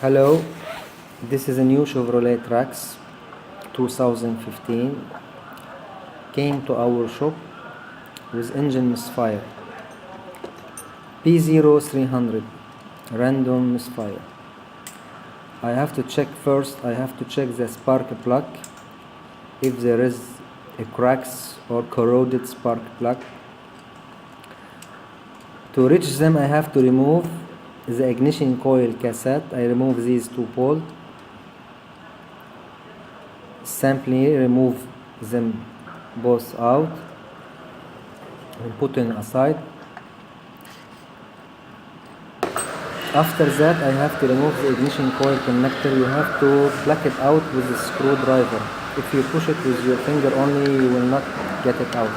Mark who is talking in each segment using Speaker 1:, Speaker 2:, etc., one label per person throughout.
Speaker 1: Hello, this is a new Chevrolet Trax 2015. Came to our shop with engine misfire P0300 random misfire. I have to check first, I have to check the spark plug if there is a cracks or corroded spark plug. To reach them I have to remove the ignition coil cassette. I remove these two bolts, simply remove them both out and put them aside. After that I have to remove the ignition coil connector. You have to pluck it out with a screwdriver. If you push it with your finger only, you will not get it out.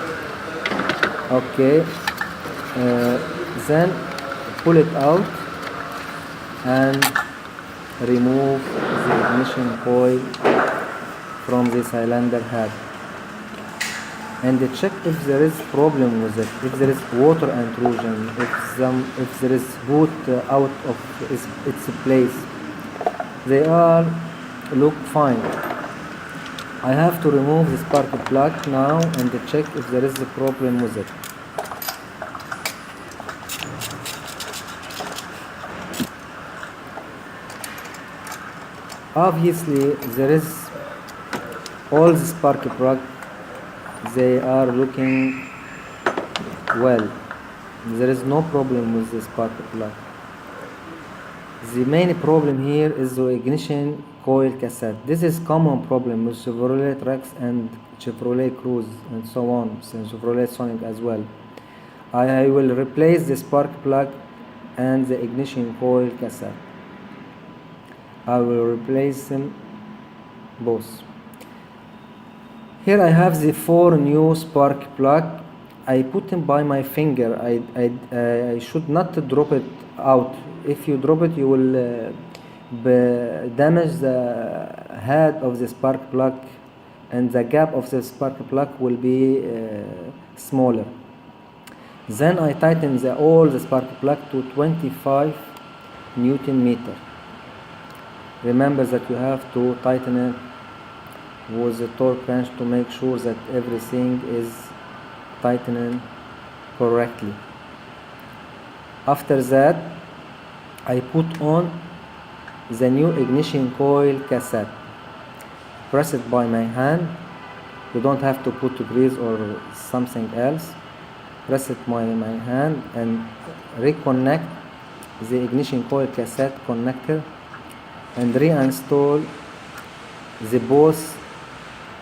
Speaker 1: Okay, then pull it out and remove the ignition coil from the cylinder head and check if there is problem with it, if there is water intrusion, if there is boot out of its place. They all look fine. I have to remove the spark plug now and check if there is a problem with it. Obviously there is all the spark plug, they are looking well. There is no problem with the spark plug. The main problem here is the ignition coil cassette. This is common problem with Chevrolet Trax and Chevrolet Cruze and so on, so Chevrolet Sonic as well. I will replace the spark plug and the ignition coil cassette. I will replace them both. Here I have the 4 new spark plug. I put them by my finger. I should not drop it out. If you drop it, you will damage the head of the spark plug, and the gap of the spark plug will be smaller. Then I tighten all the spark plug to 25 Newton meter. Remember that you have to tighten it with the torque wrench to make sure that everything is tightened correctly. After that I put on the new ignition coil cassette. Press it by my hand. You don't have to put grease or something else. Press it by my hand and reconnect the ignition coil cassette connector and reinstall the both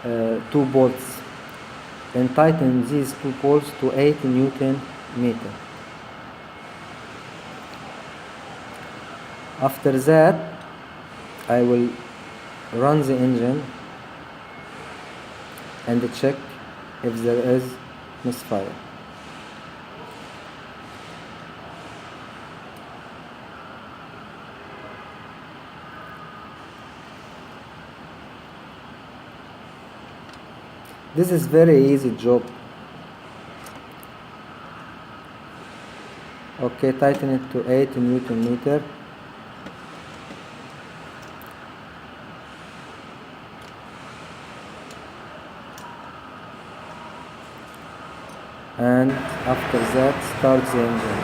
Speaker 1: 2 bolts and tighten these 2 bolts to 8 Newton meter. After that I will run the engine and check if there is misfire. This is very easy job. Okay, tighten it to 8 Newton meter. And after that start the engine.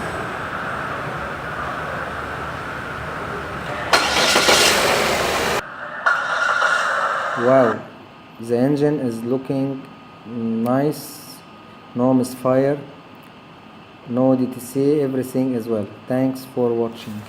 Speaker 1: Wow, the engine is looking nice, no misfire, no DTC, everything is well. Thanks for watching.